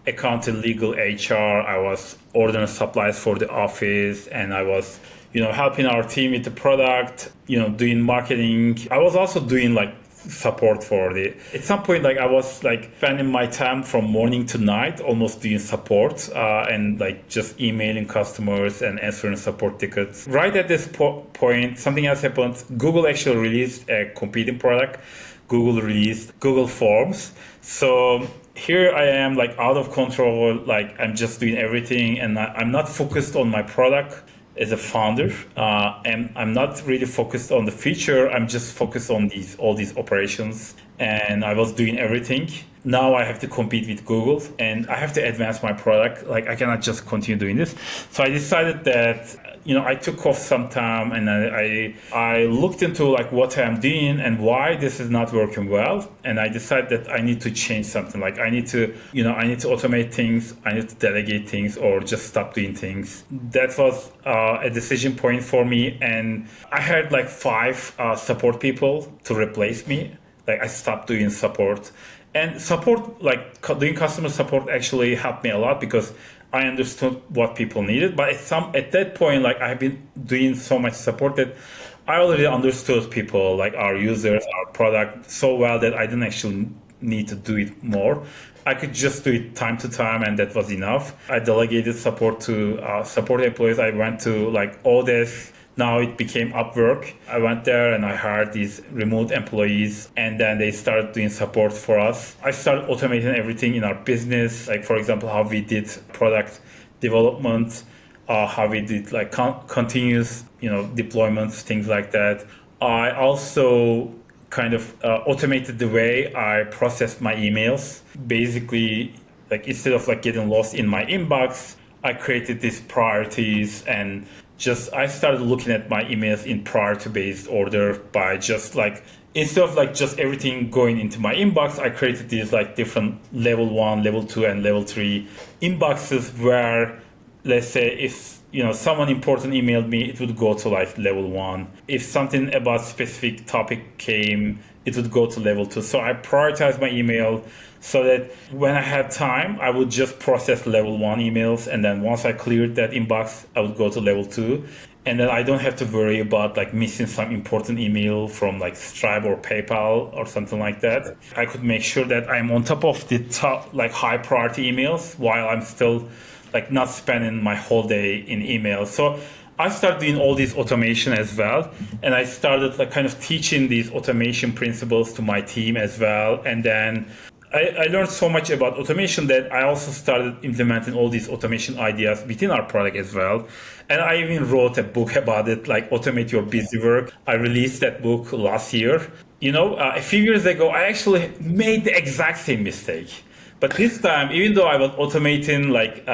accounting, legal, HR. I was ordering supplies for the office, and I was helping our team with the product, doing marketing. I was also doing like support at some point, like I was like spending my time from morning to night almost doing support, and like just emailing customers and answering support tickets. Right at this point, something else happened. Google actually released a competing product. Google released Google Forms. So here I am like out of control, like I'm just doing everything, and I'm not focused on my product as a founder, and I'm not really focused on the feature. I'm just focused on all these operations, and I was doing everything. Now I have to compete with Google, and I have to advance my product. Like I cannot just continue doing this. So I decided that I took off some time, and I looked into like what I'm doing and why this is not working well, and I decided that I need to change something. Like I need to automate things, I need to delegate things, or just stop doing things. That was a decision point for me, and I had like 5 support people to replace me. Like I stopped doing support. And support, like doing customer support, actually helped me a lot because I understood what people needed. But at that point, like I've been doing so much support that I already understood people, like our users, our product, so well that I didn't actually need to do it more. I could just do it time to time, and that was enough. I delegated support to support employees. I went to like Odesk. Now it became Upwork. I went there and I hired these remote employees, and then they started doing support for us. I started automating everything in our business, like for example, how we did product development, how we did like continuous, deployments, things like that. I also kind of automated the way I processed my emails. Basically, like instead of like getting lost in my inbox, I created these priorities and just I started looking at my emails in priority based order by just like instead of like just everything going into my inbox, I created these like different level 1, level 2 and level 3 inboxes where let's say if someone important emailed me, it would go to like level 1. If something about specific topic came, it would go to level 2. So I prioritize my email so that when I had time, I would just process level 1 emails, and then once I cleared that inbox, I would go to level 2. And then I don't have to worry about like missing some important email from like Stripe or PayPal or something like that. I could make sure that I'm on top of the top like high priority emails while I'm still like not spending my whole day in email. So I started doing all this automation as well, and I started like kind of teaching these automation principles to my team as well. And then I learned so much about automation that I also started implementing all these automation ideas within our product as well. And I even wrote a book about it, like Automate Your Busy Work. I released that book last year. A few years ago, I actually made the exact same mistake. But this time, even though I was automating, like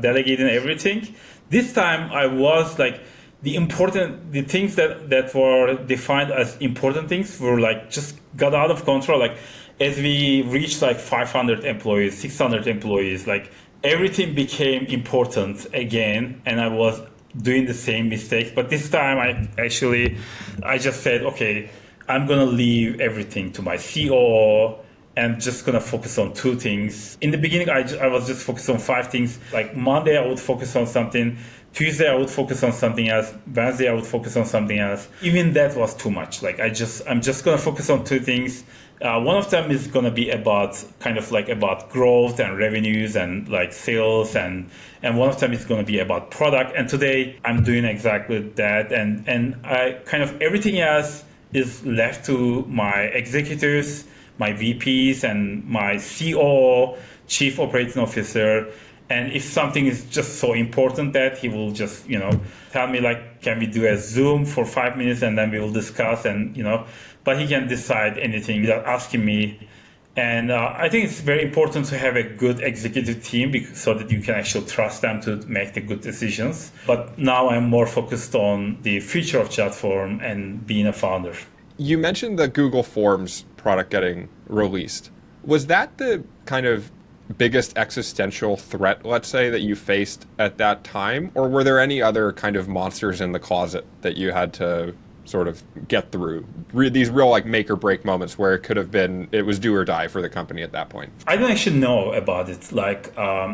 delegating everything, this time I was like the things that were defined as important things were like just got out of control. Like as we reached like 500 employees, 600 employees, like everything became important again, and I was doing the same mistakes. But this time I just said, okay, I'm gonna leave everything to my COO and just gonna focus on 2 things. In the beginning, I was just focused on 5 things. Like Monday, I would focus on something. Tuesday, I would focus on something else. Wednesday, I would focus on something else. Even that was too much. Like I'm just gonna focus on 2 things. One of them is gonna be about about growth and revenues and like sales, and one of them is gonna be about product. And today, I'm doing exactly that. And I kind of everything else is left to my executives, my VPs, and my COO, Chief Operating Officer. And if something is just so important that he will just, tell me like, can we do a Zoom for 5 minutes and then we will discuss but he can decide anything without asking me. And I think it's very important to have a good executive team so that you can actually trust them to make the good decisions. But now I'm more focused on the future of Jotform and being a founder. You mentioned the Google Forms product getting released. Was that the kind of biggest existential threat, let's say, that you faced at that time? Or were there any other kind of monsters in the closet that you had to sort of get through? These real like make or break moments where it was do or die for the company at that point? I don't actually know about it. Like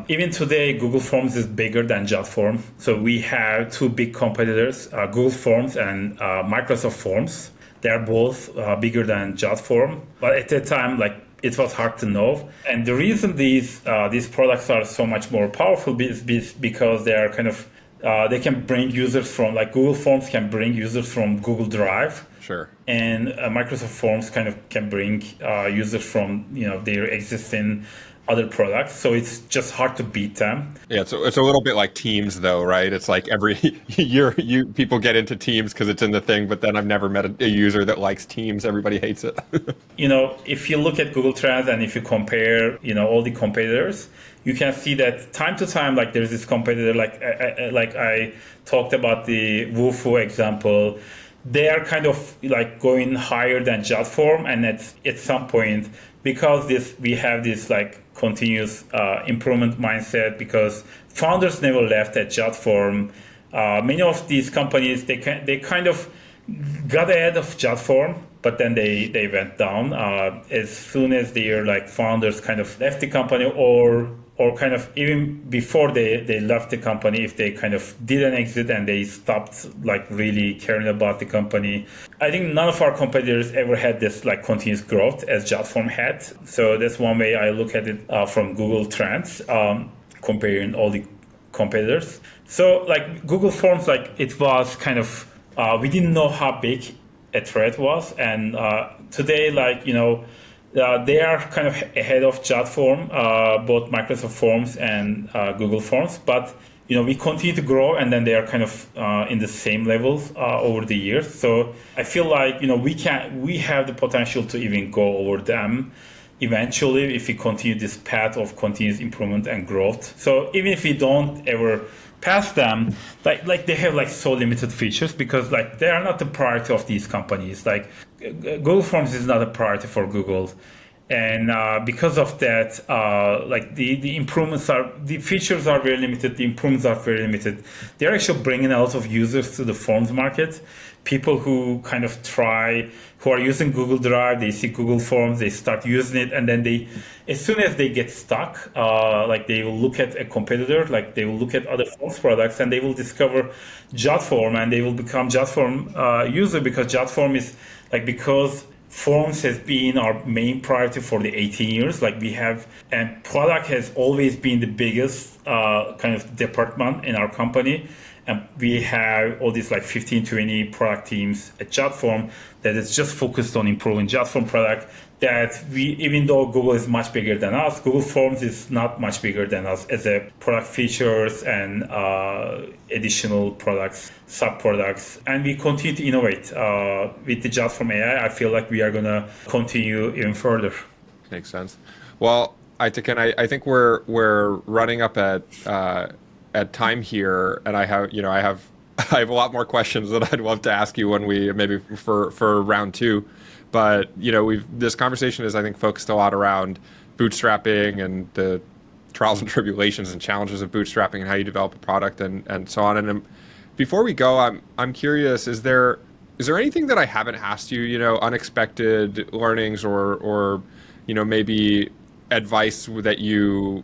even today, Google Forms is bigger than Jotform. So we have 2 big competitors, Google Forms and Microsoft Forms. They're both bigger than Jotform. But at that time, like it was hard to know. And the reason these products are so much more powerful is because they are kind of they can bring users from like Google Forms can bring users from Google Drive. Sure. And Microsoft Forms kind of can bring users from their existing other products. So it's just hard to beat them. Yeah, so it's a little bit like Teams, though, right? It's like every year people get into Teams because it's in the thing, but then I've never met a user that likes Teams. Everybody hates it. If you look at Google Trends and if you compare, all the competitors, you can see that time to time, like there's this competitor, like I talked about the Wufoo example. They are kind of like going higher than Jotform, and at some point, because we have this like continuous improvement mindset, because founders never left at Jotform. Many of these companies they kind of got ahead of Jotform, but then they went down as soon as their like founders kind of left the company, or kind of even before they left the company, if they kind of did an exit and they stopped like really caring about the company. I think none of our competitors ever had this like continuous growth as Jotform had. So that's one way I look at it from Google Trends, comparing all the competitors. So like Google Forms, like it was kind of, we didn't know how big a threat was. And today, like, they are kind of ahead of Jotform, both Microsoft Forms and Google Forms. But we continue to grow, and then they are kind of in the same levels over the years. So I feel like we have the potential to even go over them eventually if we continue this path of continuous improvement and growth. So even if we don't ever pass them, like they have like so limited features because like they are not the priority of these companies. Like Google Forms is not a priority for Google. And because of that, like the features are very limited, the improvements are very limited. They're actually bringing a lot of users to the forms market. People who kind of who are using Google Drive, they see Google Forms, they start using it, and then as soon as they get stuck, like they will look at a competitor, like they will look at other Forms products, and they will discover Jotform, and they will become Jotform user because Jotform is because Forms has been our main priority for the 18 years. Like and product has always been the biggest kind of department in our company. And we have all these like 15, 20 product teams at Jotform that is just focused on improving Jotform product. That even though Google is much bigger than us, Google Forms is not much bigger than us as a product features and additional products, sub-products. And we continue to innovate. With the Jotform AI, I feel like we are going to continue even further. Makes sense. Well, Aytekin, I think we're running up at time here, and I have I have a lot more questions that I'd love to ask you when we maybe for round two. But this conversation is, I think, focused a lot around bootstrapping and the trials and tribulations and challenges of bootstrapping and how you develop a product and so on. And before we go, I'm curious: is there anything that I haven't asked you? Unexpected learnings or maybe advice that you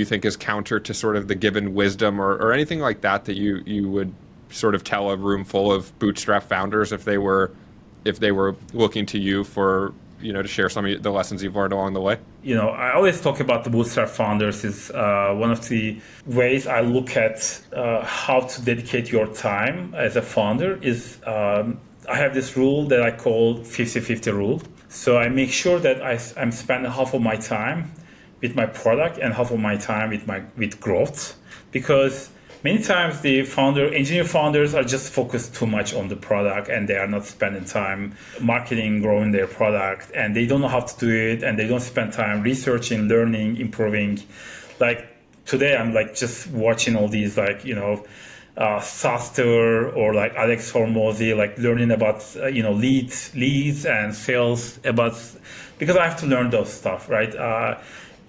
think is counter to sort of the given wisdom or anything like that you would sort of tell a room full of bootstrap founders if they were looking to you for to share some of the lessons you've learned along the way? I always talk about the bootstrap founders is one of the ways I look at how to dedicate your time as a founder is I have this rule that I call 50-50 rule. So I make sure that I'm spending half of my time with my product and half of my time with growth, because many times the engineer founders are just focused too much on the product and they are not spending time marketing, growing their product, and they don't know how to do it, and they don't spend time researching, learning, improving. Like today, I'm like just watching all these Saster or like Alex Hormozy, like learning about leads and sales because I have to learn those stuff, right?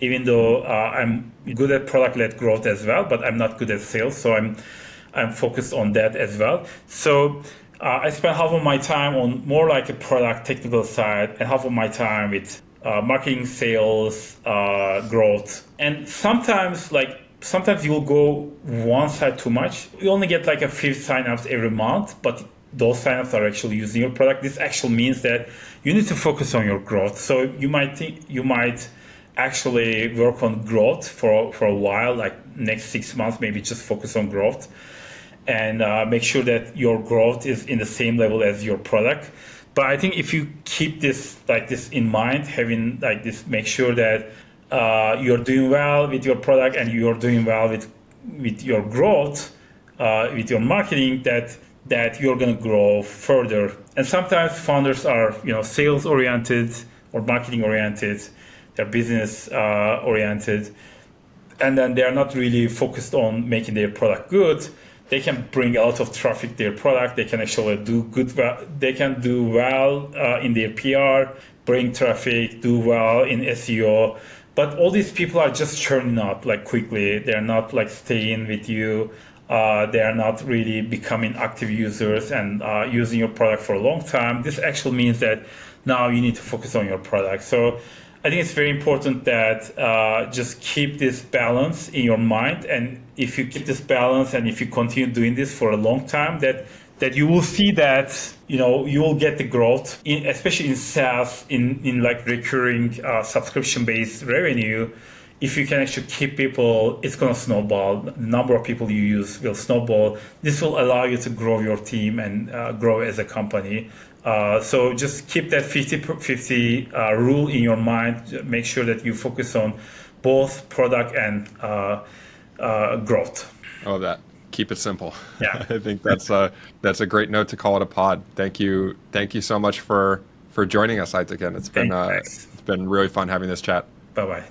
Even though I'm good at product-led growth as well, but I'm not good at sales, so I'm focused on that as well. So I spend half of my time on more like a product technical side and half of my time with marketing, sales, growth. And sometimes you will go one side too much. You only get like a few signups every month, but those signups are actually using your product. This actually means that you need to focus on your growth. So you might actually work on growth for a while, like next 6 months, maybe just focus on growth and make sure that your growth is in the same level as your product. But I think if you keep this in mind, having like this, make sure that you're doing well with your product and you're doing well with your growth, with your marketing, that you're going to grow further. And sometimes founders are sales oriented or marketing oriented, they're business oriented, and then they're not really focused on making their product good. They can bring a lot of traffic to their product. They can actually do good. They can do well in their PR, bring traffic, do well in SEO. But all these people are just churning up like quickly. They're not like staying with you. They are not really becoming active users and using your product for a long time. This actually means that now you need to focus on your product. So I think it's very important that just keep this balance in your mind. And if you keep this balance and if you continue doing this for a long time, that you will see that, you will get the growth, especially in SaaS, in like recurring subscription-based revenue. If you can actually keep people, it's going to snowball. The number of people you use will snowball. This will allow you to grow your team and grow as a company. So just keep that 50-50 rule in your mind. Make sure that you focus on both product and growth. Oh, that. Keep it simple. Yeah. I think that's a great note to call it a pod. Thank you so much for joining us, Aytekin. Thanks. It's been really fun having this chat. Bye bye.